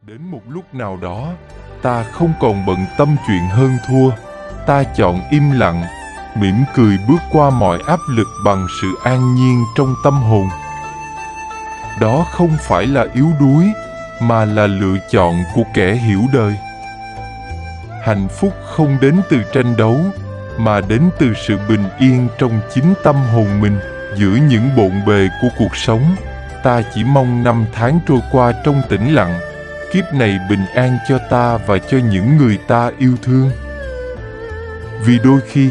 Đến một lúc nào đó, ta không còn bận tâm chuyện hơn thua. Ta chọn im lặng, mỉm cười bước qua mọi áp lực bằng sự an nhiên trong tâm hồn. Đó không phải là yếu đuối, mà là lựa chọn của kẻ hiểu đời. Hạnh phúc không đến từ tranh đấu, mà đến từ sự bình yên trong chính tâm hồn mình. Giữa những bộn bề của cuộc sống, ta chỉ mong năm tháng trôi qua trong tĩnh lặng. Kiếp này bình an cho ta và cho những người ta yêu thương. Vì đôi khi,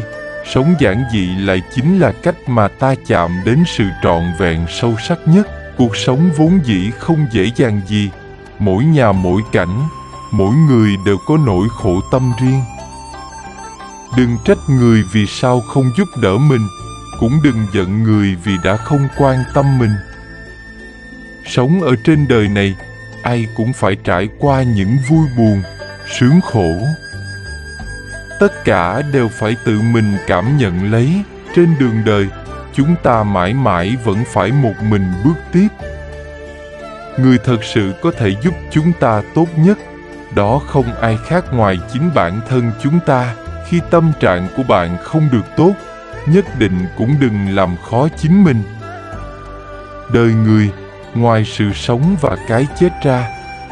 sống giản dị lại chính là cách mà ta chạm đến sự trọn vẹn sâu sắc nhất. Cuộc sống vốn dĩ không dễ dàng gì. Mỗi nhà mỗi cảnh, mỗi người đều có nỗi khổ tâm riêng. Đừng trách người vì sao không giúp đỡ mình, cũng đừng giận người vì đã không quan tâm mình. Sống ở trên đời này, ai cũng phải trải qua những vui buồn, sướng khổ. Tất cả đều phải tự mình cảm nhận lấy. Trên đường đời, chúng ta mãi mãi vẫn phải một mình bước tiếp. Người thật sự có thể giúp chúng ta tốt nhất, đó không ai khác ngoài chính bản thân chúng ta. Khi tâm trạng của bạn không được tốt, nhất định cũng đừng làm khó chính mình. Đời người, ngoài sự sống và cái chết ra,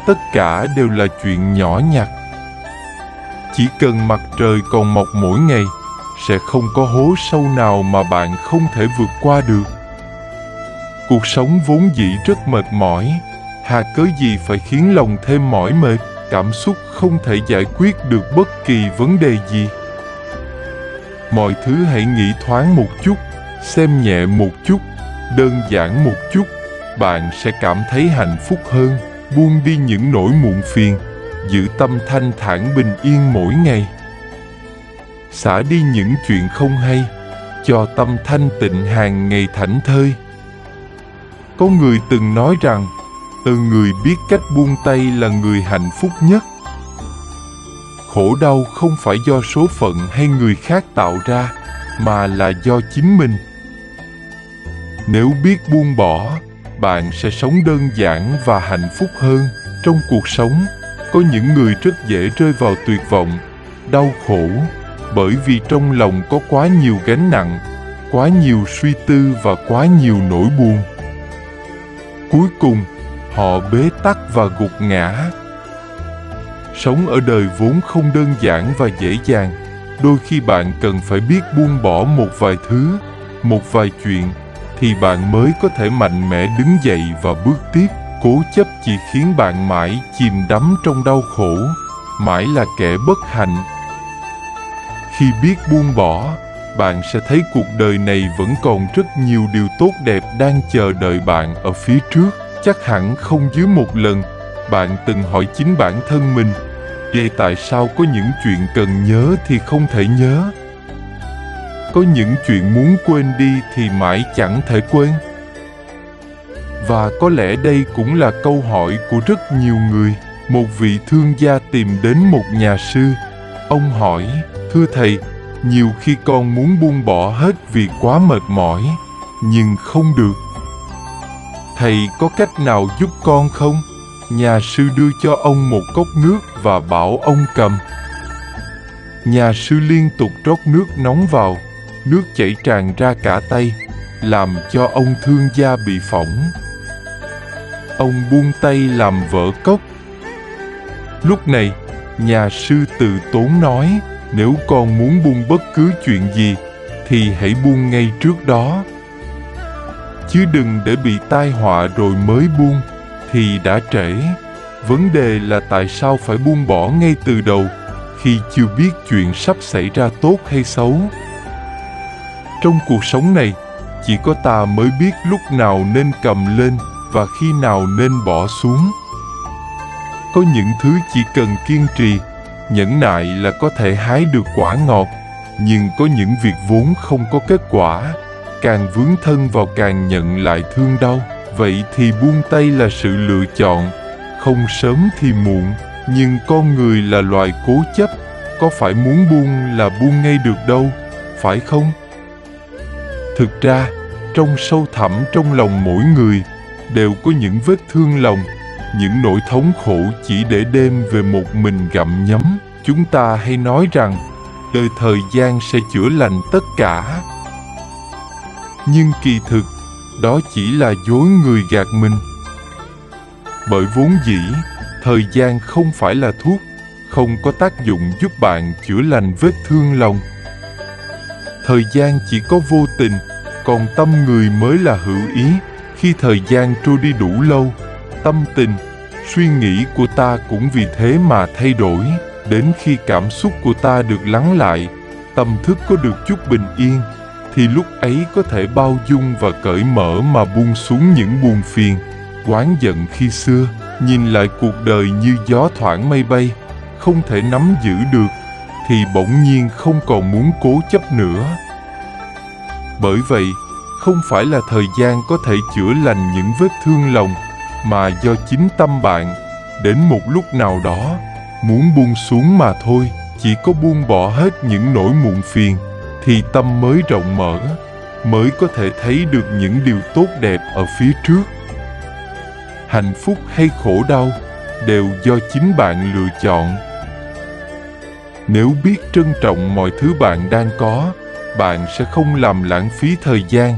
tất cả đều là chuyện nhỏ nhặt. Chỉ cần mặt trời còn mọc mỗi ngày, sẽ không có hố sâu nào mà bạn không thể vượt qua được. Cuộc sống vốn dĩ rất mệt mỏi, hà cớ gì phải khiến lòng thêm mỏi mệt. Cảm xúc không thể giải quyết được bất kỳ vấn đề gì. Mọi thứ hãy nghĩ thoáng một chút, xem nhẹ một chút, đơn giản một chút, bạn sẽ cảm thấy hạnh phúc hơn. Buông đi những nỗi muộn phiền, giữ tâm thanh thản bình yên mỗi ngày. Xả đi những chuyện không hay, cho tâm thanh tịnh hàng ngày thảnh thơi. Có người từng nói rằng, người biết cách buông tay là người hạnh phúc nhất. Khổ đau không phải do số phận hay người khác tạo ra, mà là do chính mình. Nếu biết buông bỏ, bạn sẽ sống đơn giản và hạnh phúc hơn. Trong cuộc sống, có những người rất dễ rơi vào tuyệt vọng, đau khổ, bởi vì trong lòng có quá nhiều gánh nặng, quá nhiều suy tư và quá nhiều nỗi buồn. Cuối cùng, họ bế tắc và gục ngã. Sống ở đời vốn không đơn giản và dễ dàng. Đôi khi bạn cần phải biết buông bỏ một vài thứ, một vài chuyện, thì bạn mới có thể mạnh mẽ đứng dậy và bước tiếp. Cố chấp chỉ khiến bạn mãi chìm đắm trong đau khổ, mãi là kẻ bất hạnh. Khi biết buông bỏ, bạn sẽ thấy cuộc đời này vẫn còn rất nhiều điều tốt đẹp đang chờ đợi bạn ở phía trước. Chắc hẳn không dưới một lần, bạn từng hỏi chính bản thân mình, vậy tại sao có những chuyện cần nhớ thì không thể nhớ? Có những chuyện muốn quên đi thì mãi chẳng thể quên. Và có lẽ đây cũng là câu hỏi của rất nhiều người. Một vị thương gia tìm đến một nhà sư. Ông hỏi, thưa thầy, nhiều khi con muốn buông bỏ hết vì quá mệt mỏi, nhưng không được. Thầy có cách nào giúp con không? Nhà sư đưa cho ông một cốc nước và bảo ông cầm. Nhà sư liên tục rót nước nóng vào, nước chảy tràn ra cả tay, làm cho ông thương gia bị phỏng. Ông buông tay làm vỡ cốc. Lúc này, nhà sư từ tốn nói, nếu con muốn buông bất cứ chuyện gì, thì hãy buông ngay trước đó. Chứ đừng để bị tai họa rồi mới buông, thì đã trễ. Vấn đề là tại sao phải buông bỏ ngay từ đầu, khi chưa biết chuyện sắp xảy ra tốt hay xấu. Trong cuộc sống này, chỉ có ta mới biết lúc nào nên cầm lên và khi nào nên bỏ xuống. Có những thứ chỉ cần kiên trì, nhẫn nại là có thể hái được quả ngọt, nhưng có những việc vốn không có kết quả, càng vướng thân vào càng nhận lại thương đau. Vậy thì buông tay là sự lựa chọn, không sớm thì muộn, nhưng con người là loài cố chấp, có phải muốn buông là buông ngay được đâu, phải không? Thực ra, trong sâu thẳm trong lòng mỗi người, đều có những vết thương lòng, những nỗi thống khổ chỉ để đêm về một mình gặm nhấm. Chúng ta hay nói rằng đời thời gian sẽ chữa lành tất cả. Nhưng kỳ thực, đó chỉ là dối người gạt mình. Bởi vốn dĩ, thời gian không phải là thuốc, không có tác dụng giúp bạn chữa lành vết thương lòng. Thời gian chỉ có vô tình, còn tâm người mới là hữu ý. Khi thời gian trôi đi đủ lâu, tâm tình, suy nghĩ của ta cũng vì thế mà thay đổi. Đến khi cảm xúc của ta được lắng lại, tâm thức có được chút bình yên, thì lúc ấy có thể bao dung và cởi mở mà buông xuống những buồn phiền, oán giận khi xưa. Nhìn lại cuộc đời như gió thoảng mây bay, không thể nắm giữ được, thì bỗng nhiên không còn muốn cố chấp nữa. Bởi vậy, không phải là thời gian có thể chữa lành những vết thương lòng, mà do chính tâm bạn, đến một lúc nào đó, muốn buông xuống mà thôi. Chỉ có buông bỏ hết những nỗi muộn phiền, thì tâm mới rộng mở, mới có thể thấy được những điều tốt đẹp ở phía trước. Hạnh phúc hay khổ đau đều do chính bạn lựa chọn. Nếu biết trân trọng mọi thứ bạn đang có, bạn sẽ không làm lãng phí thời gian,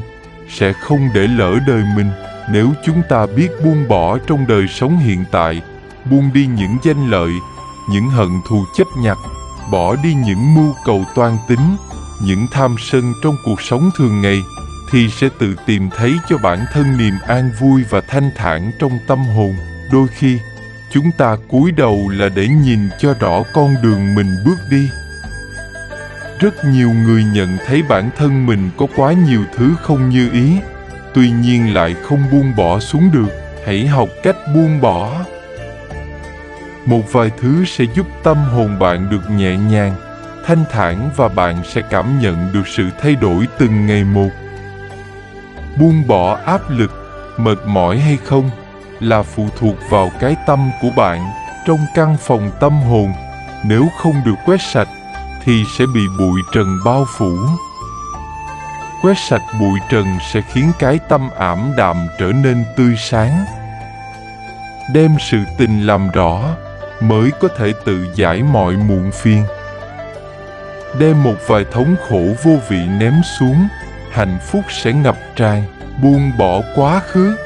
sẽ không để lỡ đời mình. Nếu chúng ta biết buông bỏ trong đời sống hiện tại, buông đi những danh lợi, những hận thù chấp nhặt, bỏ đi những mưu cầu toan tính, những tham sân trong cuộc sống thường ngày, thì sẽ tự tìm thấy cho bản thân niềm an vui và thanh thản trong tâm hồn. Đôi khi, chúng ta cúi đầu là để nhìn cho rõ con đường mình bước đi. Rất nhiều người nhận thấy bản thân mình có quá nhiều thứ không như ý, tuy nhiên lại không buông bỏ xuống được. Hãy học cách buông bỏ. Một vài thứ sẽ giúp tâm hồn bạn được nhẹ nhàng, thanh thản và bạn sẽ cảm nhận được sự thay đổi từng ngày một. Buông bỏ áp lực, mệt mỏi hay không là phụ thuộc vào cái tâm của bạn. Trong căn phòng tâm hồn, nếu không được quét sạch thì sẽ bị bụi trần bao phủ. Quét sạch bụi trần sẽ khiến cái tâm ảm đạm trở nên tươi sáng. Đem sự tình làm rõ mới có thể tự giải mọi muộn phiền. Đem một vài thống khổ vô vị ném xuống, hạnh phúc sẽ ngập tràn. Buông bỏ quá khứ.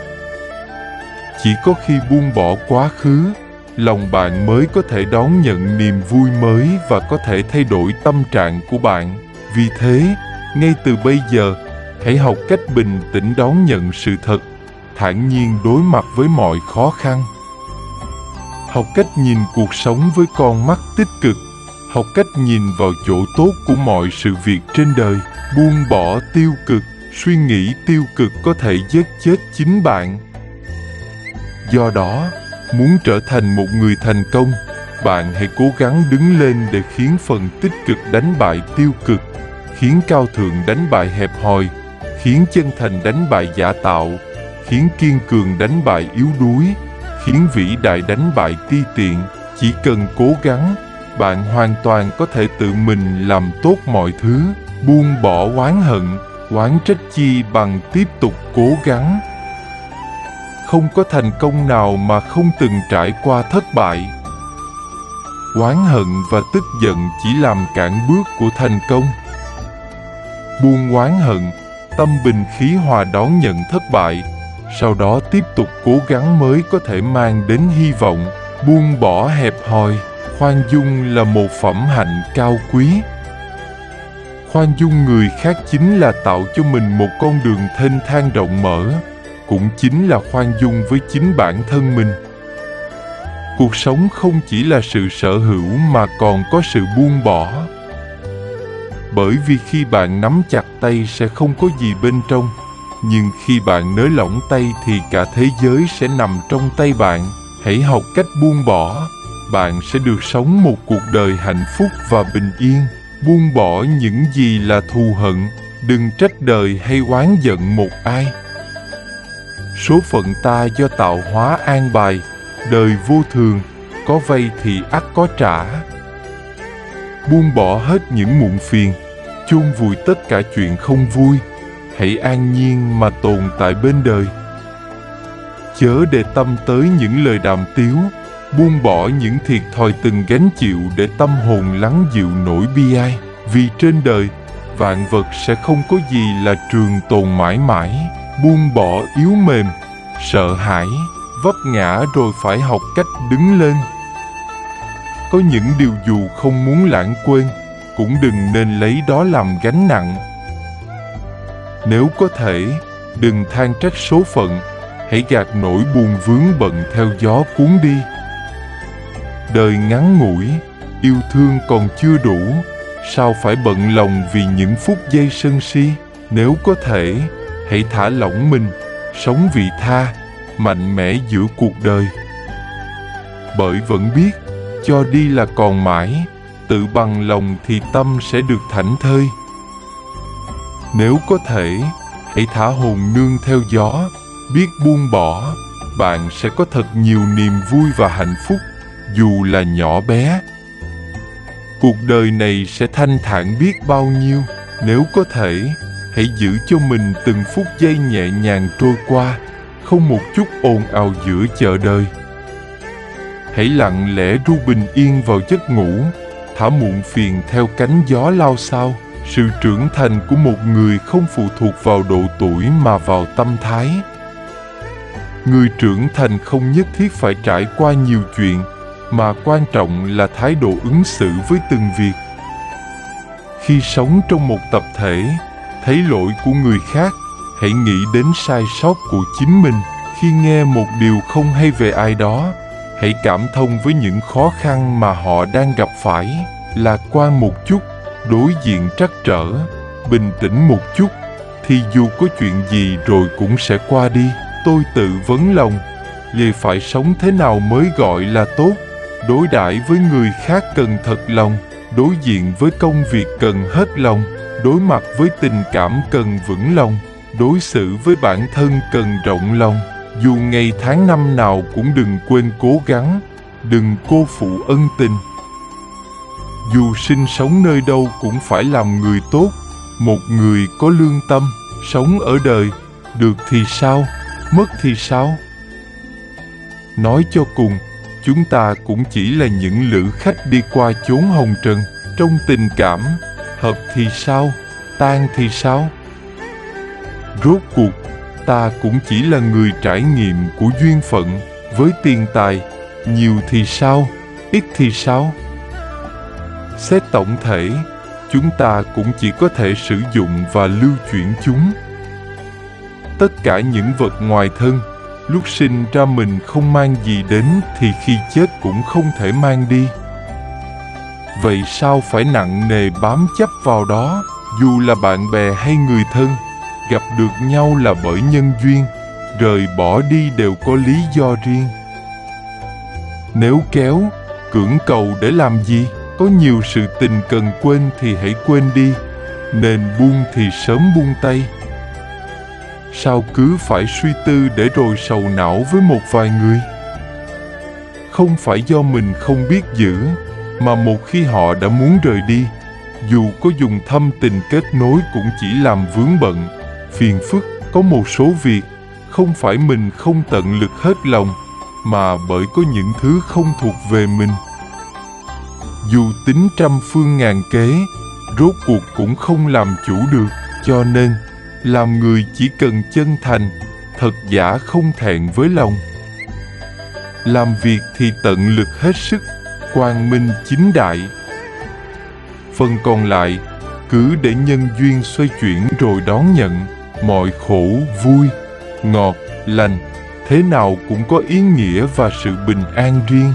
Chỉ có khi buông bỏ quá khứ, lòng bạn mới có thể đón nhận niềm vui mới và có thể thay đổi tâm trạng của bạn. Vì thế, ngay từ bây giờ, hãy học cách bình tĩnh đón nhận sự thật, thản nhiên đối mặt với mọi khó khăn. Học cách nhìn cuộc sống với con mắt tích cực, học cách nhìn vào chỗ tốt của mọi sự việc trên đời, buông bỏ tiêu cực. Suy nghĩ tiêu cực có thể giết chết chính bạn. Do đó, muốn trở thành một người thành công, bạn hãy cố gắng đứng lên để khiến phần tích cực đánh bại tiêu cực, khiến cao thượng đánh bại hẹp hòi, khiến chân thành đánh bại giả tạo, khiến kiên cường đánh bại yếu đuối, khiến vĩ đại đánh bại ti tiện. Chỉ cần cố gắng, bạn hoàn toàn có thể tự mình làm tốt mọi thứ. Buông bỏ oán hận, oán trách chi bằng tiếp tục cố gắng. Không có thành công nào mà không từng trải qua thất bại. Oán hận và tức giận chỉ làm cản bước của thành công. Buông oán hận, tâm bình khí hòa đón nhận thất bại, sau đó tiếp tục cố gắng mới có thể mang đến hy vọng. Buông bỏ hẹp hòi, khoan dung là một phẩm hạnh cao quý. Khoan dung người khác chính là tạo cho mình một con đường thênh thang rộng mở, cũng chính là khoan dung với chính bản thân mình. Cuộc sống không chỉ là sự sở hữu mà còn có sự buông bỏ. Bởi vì khi bạn nắm chặt tay sẽ không có gì bên trong, nhưng khi bạn nới lỏng tay thì cả thế giới sẽ nằm trong tay bạn. Hãy học cách buông bỏ, bạn sẽ được sống một cuộc đời hạnh phúc và bình yên. Buông bỏ những gì là thù hận, đừng trách đời hay oán giận một ai. Số phận ta do tạo hóa an bài, đời vô thường, có vay thì ắt có trả. Buông bỏ hết những muộn phiền, chôn vùi tất cả chuyện không vui, hãy an nhiên mà tồn tại bên đời. Chớ để tâm tới những lời đàm tiếu, buông bỏ những thiệt thòi từng gánh chịu để tâm hồn lắng dịu nỗi bi ai. Vì trên đời, vạn vật sẽ không có gì là trường tồn mãi mãi. Buông bỏ yếu mềm, sợ hãi, vấp ngã rồi phải học cách đứng lên. Có những điều dù không muốn lãng quên, cũng đừng nên lấy đó làm gánh nặng. Nếu có thể, đừng than trách số phận, hãy gạt nỗi buồn vướng bận theo gió cuốn đi. Đời ngắn ngủi, yêu thương còn chưa đủ, sao phải bận lòng vì những phút giây sân si. Nếu có thể, hãy thả lỏng mình, sống vị tha, mạnh mẽ giữa cuộc đời. Bởi vẫn biết, cho đi là còn mãi, tự bằng lòng thì tâm sẽ được thảnh thơi. Nếu có thể, hãy thả hồn nương theo gió, biết buông bỏ, bạn sẽ có thật nhiều niềm vui và hạnh phúc, dù là nhỏ bé. Cuộc đời này sẽ thanh thản biết bao nhiêu. Nếu có thể, hãy giữ cho mình từng phút giây nhẹ nhàng trôi qua, không một chút ồn ào giữa chợ đời. Hãy lặng lẽ ru bình yên vào giấc ngủ, thả muộn phiền theo cánh gió lao xao. Sự trưởng thành của một người không phụ thuộc vào độ tuổi mà vào tâm thái. Người trưởng thành không nhất thiết phải trải qua nhiều chuyện, mà quan trọng là thái độ ứng xử với từng việc. Khi sống trong một tập thể, thấy lỗi của người khác, hãy nghĩ đến sai sót của chính mình. Khi nghe một điều không hay về ai đó, hãy cảm thông với những khó khăn mà họ đang gặp phải. Lạc quan một chút, đối diện trắc trở, bình tĩnh một chút, thì dù có chuyện gì rồi cũng sẽ qua đi. Tôi tự vấn lòng, liệu phải sống thế nào mới gọi là tốt? Đối đãi với người khác cần thật lòng, đối diện với công việc cần hết lòng, đối mặt với tình cảm cần vững lòng, đối xử với bản thân cần rộng lòng. Dù ngày tháng năm nào cũng đừng quên cố gắng, đừng cô phụ ân tình. Dù sinh sống nơi đâu cũng phải làm người tốt, một người có lương tâm. Sống ở đời, được thì sao, mất thì sao? Nói cho cùng, chúng ta cũng chỉ là những lữ khách đi qua chốn hồng trần. Trong tình cảm, hợp thì sao, tan thì sao? Rốt cuộc, ta cũng chỉ là người trải nghiệm của duyên phận. Với tiền tài, nhiều thì sao, ít thì sao? Xét tổng thể, chúng ta cũng chỉ có thể sử dụng và lưu chuyển chúng. Tất cả những vật ngoài thân, lúc sinh ra mình không mang gì đến thì khi chết cũng không thể mang đi. Vậy sao phải nặng nề bám chấp vào đó? Dù là bạn bè hay người thân, gặp được nhau là bởi nhân duyên, rời bỏ đi đều có lý do riêng. Nếu kéo, cưỡng cầu để làm gì? Có nhiều sự tình cần quên thì hãy quên đi, nên buông thì sớm buông tay. Sao cứ phải suy tư để rồi sầu não với một vài người? Không phải do mình không biết giữ, mà một khi họ đã muốn rời đi, dù có dùng thâm tình kết nối cũng chỉ làm vướng bận, phiền phức. Có một số việc, không phải mình không tận lực hết lòng, mà bởi có những thứ không thuộc về mình. Dù tính trăm phương ngàn kế, rốt cuộc cũng không làm chủ được. Cho nên, làm người chỉ cần chân thành, thật giả không thẹn với lòng. Làm việc thì tận lực hết sức, quang minh chính đại. Phần còn lại, cứ để nhân duyên xoay chuyển rồi đón nhận. Mọi khổ, vui, ngọt, lành, thế nào cũng có ý nghĩa và sự bình an riêng.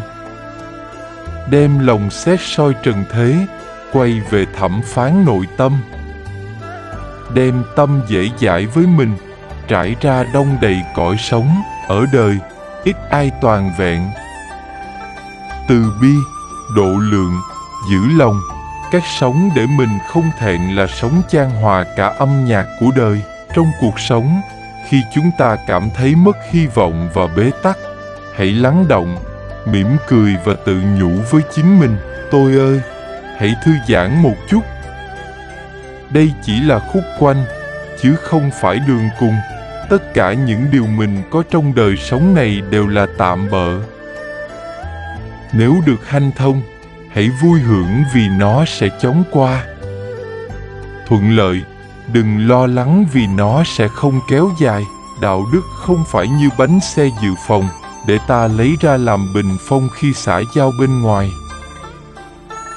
Đem lòng xét soi trần thế, quay về thẩm phán nội tâm. Đem tâm dễ dãi với mình, trải ra đong đầy cõi sống. Ở đời, ít ai toàn vẹn. Từ bi, độ lượng, giữ lòng, cách sống để mình không thẹn là sống chan hòa cả âm nhạc của đời. Trong cuộc sống, khi chúng ta cảm thấy mất hy vọng và bế tắc, hãy lắng động, mỉm cười và tự nhủ với chính mình, tôi ơi, hãy thư giãn một chút. Đây chỉ là khúc quanh, chứ không phải đường cùng. tất cả những điều mình có trong đời sống này đều là tạm bợ. Nếu được hanh thông, hãy vui hưởng vì nó sẽ chóng qua. Thuận lợi, đừng lo lắng vì nó sẽ không kéo dài. Đạo đức không phải như bánh xe dự phòng, để ta lấy ra làm bình phong khi xã giao bên ngoài.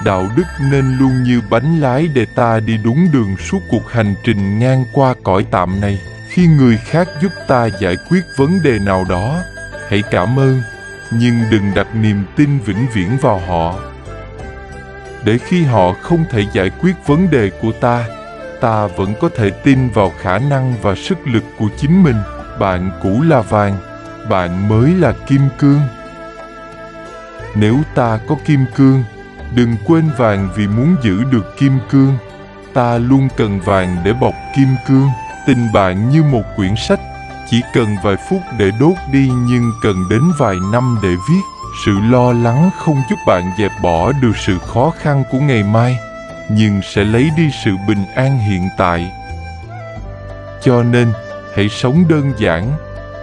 Đạo đức nên luôn như bánh lái để ta đi đúng đường suốt cuộc hành trình ngang qua cõi tạm này. Khi người khác giúp ta giải quyết vấn đề nào đó, hãy cảm ơn, nhưng đừng đặt niềm tin vĩnh viễn vào họ. Để khi họ không thể giải quyết vấn đề của ta vẫn có thể tin vào khả năng và sức lực của chính mình. Bạn cũ là vàng, bạn mới là kim cương. Nếu ta có kim cương, đừng quên vàng vì muốn giữ được kim cương. Ta luôn cần vàng để bọc kim cương. Tình bạn như một quyển sách, chỉ cần vài phút để đốt đi nhưng cần đến vài năm để viết. Sự lo lắng không giúp bạn dẹp bỏ được sự khó khăn của ngày mai, nhưng sẽ lấy đi sự bình an hiện tại. Cho nên, hãy sống đơn giản,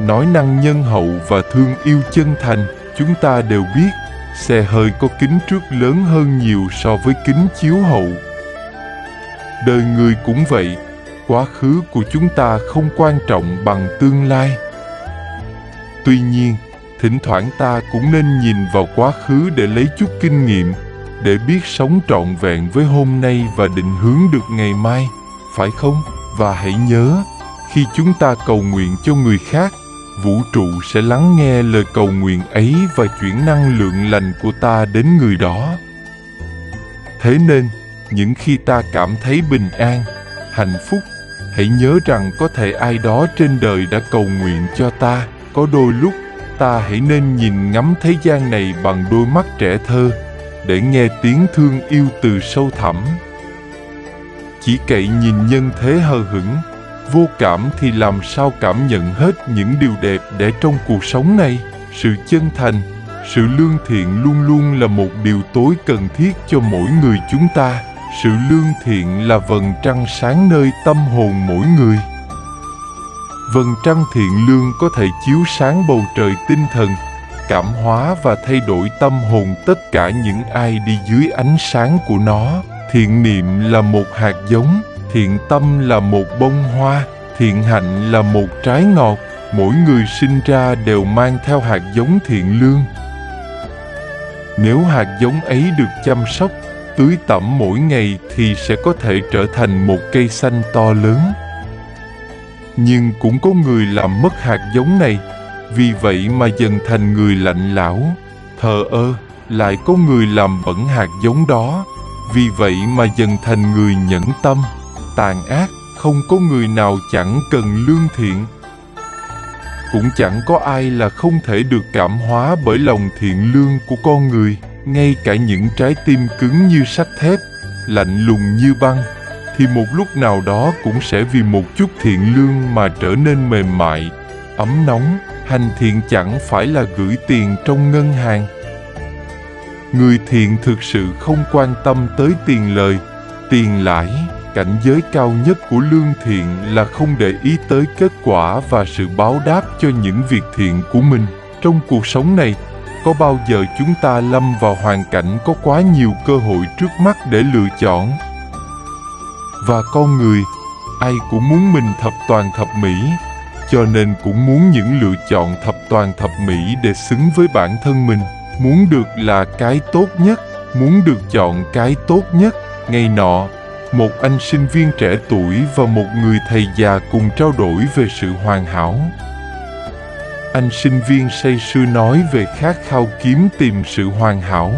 nói năng nhân hậu và thương yêu chân thành. Chúng ta đều biết, xe hơi có kính trước lớn hơn nhiều so với kính chiếu hậu. Đời người cũng vậy, quá khứ của chúng ta không quan trọng bằng tương lai. Tuy nhiên, thỉnh thoảng ta cũng nên nhìn vào quá khứ để lấy chút kinh nghiệm, để biết sống trọn vẹn với hôm nay và định hướng được ngày mai, phải không? Và hãy nhớ, khi chúng ta cầu nguyện cho người khác, vũ trụ sẽ lắng nghe lời cầu nguyện ấy và chuyển năng lượng lành của ta đến người đó. Thế nên, những khi ta cảm thấy bình an, hạnh phúc, hãy nhớ rằng có thể ai đó trên đời đã cầu nguyện cho ta. Có đôi lúc, ta hãy nên nhìn ngắm thế gian này bằng đôi mắt trẻ thơ, để nghe tiếng thương yêu từ sâu thẳm. Chỉ cậy nhìn nhân thế hờ hững, vô cảm thì làm sao cảm nhận hết những điều đẹp đẽ trong cuộc sống này. Sự chân thành, sự lương thiện luôn luôn là một điều tối cần thiết cho mỗi người chúng ta. Sự lương thiện là vầng trăng sáng nơi tâm hồn mỗi người. Vầng trăng thiện lương có thể chiếu sáng bầu trời tinh thần, cảm hóa và thay đổi tâm hồn tất cả những ai đi dưới ánh sáng của nó. Thiện niệm là một hạt giống, thiện tâm là một bông hoa, thiện hạnh là một trái ngọt. Mỗi người sinh ra đều mang theo hạt giống thiện lương. Nếu hạt giống ấy được chăm sóc, tưới tẩm mỗi ngày thì sẽ có thể trở thành một cây xanh to lớn. Nhưng cũng có người làm mất hạt giống này, vì vậy mà dần thành người lạnh lẽo, thờ ơ. Lại có người làm bẩn hạt giống đó, vì vậy mà dần thành người nhẫn tâm, tàn ác. Không có người nào chẳng cần lương thiện. Cũng chẳng có ai là không thể được cảm hóa bởi lòng thiện lương của con người. Ngay cả những trái tim cứng như sắt thép, lạnh lùng như băng, thì một lúc nào đó cũng sẽ vì một chút thiện lương mà trở nên mềm mại, ấm nóng. Hành thiện chẳng phải là gửi tiền trong ngân hàng. Người thiện thực sự không quan tâm tới tiền lời, tiền lãi. Cảnh giới cao nhất của lương thiện là không để ý tới kết quả và sự báo đáp cho những việc thiện của mình. Trong cuộc sống này, có bao giờ chúng ta lâm vào hoàn cảnh có quá nhiều cơ hội trước mắt để lựa chọn? Và con người, ai cũng muốn mình thập toàn thập mỹ, cho nên cũng muốn những lựa chọn thập toàn thập mỹ để xứng với bản thân mình. Muốn được là cái tốt nhất, muốn được chọn cái tốt nhất. Ngày nọ, một anh sinh viên trẻ tuổi và một người thầy già cùng trao đổi về sự hoàn hảo. Anh sinh viên say sưa nói về khát khao kiếm tìm sự hoàn hảo.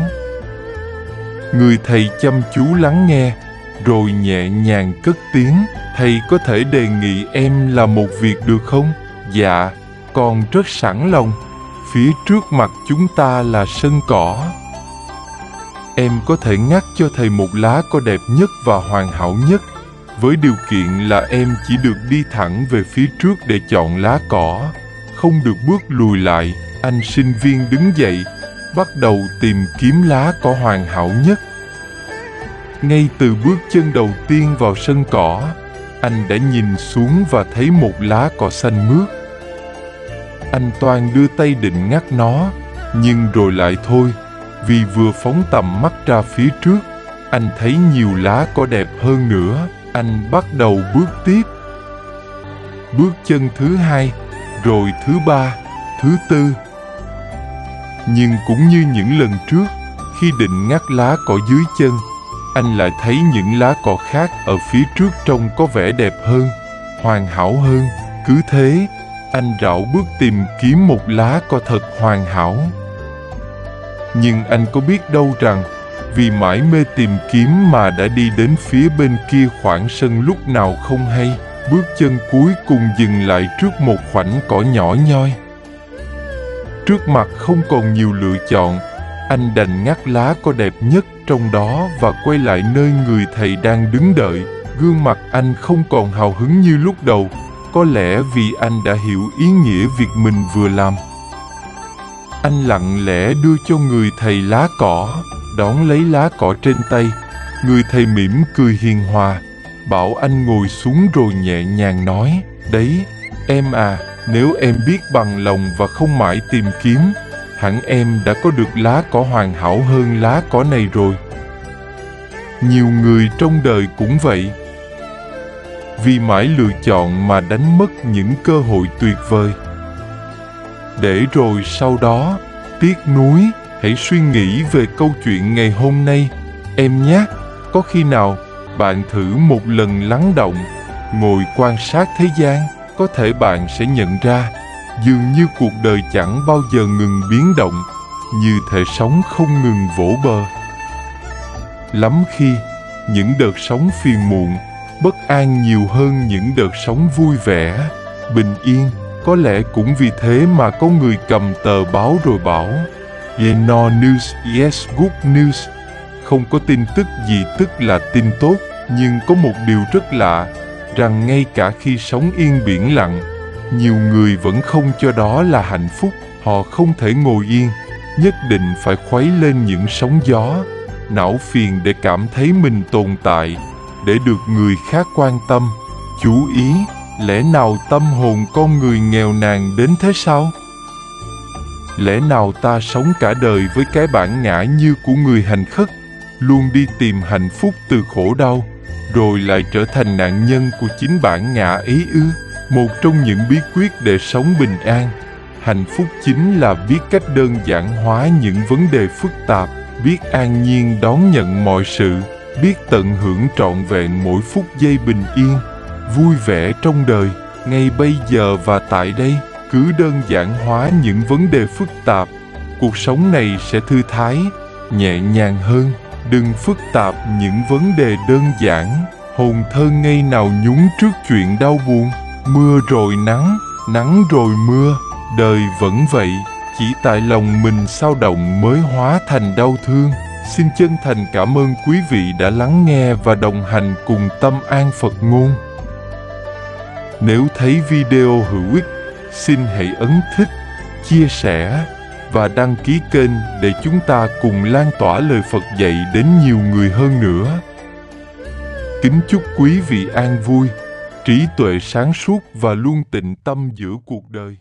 Người thầy chăm chú lắng nghe, rồi nhẹ nhàng cất tiếng: "Thầy có thể đề nghị em làm một việc được không?" "Dạ, con rất sẵn lòng. Phía trước mặt chúng ta là sân cỏ. Em có thể ngắt cho thầy một lá cỏ đẹp nhất và hoàn hảo nhất, với điều kiện là em chỉ được đi thẳng về phía trước để chọn lá cỏ, không được bước lùi lại." Anh sinh viên đứng dậy, bắt đầu tìm kiếm lá cỏ hoàn hảo nhất. Ngay từ bước chân đầu tiên vào sân cỏ, Anh đã nhìn xuống và thấy một lá cỏ xanh mướt. Anh toan đưa tay định ngắt nó, nhưng rồi lại thôi, vì vừa phóng tầm mắt ra phía trước, anh thấy nhiều lá cỏ đẹp hơn nữa. Anh bắt đầu bước tiếp. Bước chân thứ 2, rồi thứ 3, thứ 4. Nhưng cũng như những lần trước, khi định ngắt lá cỏ dưới chân, anh lại thấy những lá cỏ khác ở phía trước trông có vẻ đẹp hơn, hoàn hảo hơn. Cứ thế, anh rảo bước tìm kiếm một lá cỏ thật hoàn hảo. Nhưng anh có biết đâu rằng, vì mải mê tìm kiếm mà đã đi đến phía bên kia khoảng sân lúc nào không hay, bước chân cuối cùng dừng lại trước một khoảnh cỏ nhỏ nhoi. Trước mặt không còn nhiều lựa chọn, anh đành ngắt lá cỏ đẹp nhất trong đó và quay lại nơi người thầy đang đứng đợi. Gương mặt anh không còn hào hứng như lúc đầu, có lẽ vì anh đã hiểu ý nghĩa việc mình vừa làm. Anh lặng lẽ đưa cho người thầy lá cỏ, đón lấy lá cỏ trên tay. Người thầy mỉm cười hiền hòa, bảo anh ngồi xuống rồi nhẹ nhàng nói: "Đấy, em à, nếu em biết bằng lòng và không mãi tìm kiếm, hẳn em đã có được lá cỏ hoàn hảo hơn lá cỏ này rồi." Nhiều người trong đời cũng vậy. Vì mãi lựa chọn mà đánh mất những cơ hội tuyệt vời. Để rồi sau đó, tiếc nuối. Hãy suy nghĩ về câu chuyện ngày hôm nay, em nhé. Có khi nào bạn thử một lần lắng động, ngồi quan sát thế gian, có thể bạn sẽ nhận ra dường như cuộc đời chẳng bao giờ ngừng biến động, như thể sóng không ngừng vỗ bờ. Lắm khi, những đợt sóng phiền muộn, bất an nhiều hơn những đợt sóng vui vẻ, bình yên. Có lẽ cũng vì thế mà có người cầm tờ báo rồi bảo: "No news, yes good news." Không có tin tức gì tức là tin tốt, nhưng có một điều rất lạ, rằng ngay cả khi sóng yên biển lặng, nhiều người vẫn không cho đó là hạnh phúc. Họ không thể ngồi yên, nhất định phải khuấy lên những sóng gió, não phiền để cảm thấy mình tồn tại, để được người khác quan tâm, chú ý. Lẽ nào tâm hồn con người nghèo nàn đến thế sao? Lẽ nào ta sống cả đời với cái bản ngã như của người hành khất, luôn đi tìm hạnh phúc từ khổ đau, rồi lại trở thành nạn nhân của chính bản ngã ấy ư? Một trong những bí quyết để sống bình an, hạnh phúc chính là biết cách đơn giản hóa những vấn đề phức tạp, biết an nhiên đón nhận mọi sự, biết tận hưởng trọn vẹn mỗi phút giây bình yên, vui vẻ trong đời, ngay bây giờ và tại đây. Cứ đơn giản hóa những vấn đề phức tạp, cuộc sống này sẽ thư thái, nhẹ nhàng hơn. Đừng phức tạp những vấn đề đơn giản. Hồn thơ ngây nào nhúng trước chuyện đau buồn. Mưa rồi nắng, nắng rồi mưa, đời vẫn vậy. Chỉ tại lòng mình sao động mới hóa thành đau thương. Xin chân thành cảm ơn quý vị đã lắng nghe và đồng hành cùng Tâm An Phật Ngôn. Nếu thấy video hữu ích, xin hãy ấn thích, chia sẻ và đăng ký kênh để chúng ta cùng lan tỏa lời Phật dạy đến nhiều người hơn nữa. Kính chúc quý vị an vui, trí tuệ sáng suốt và luôn tịnh tâm giữa cuộc đời.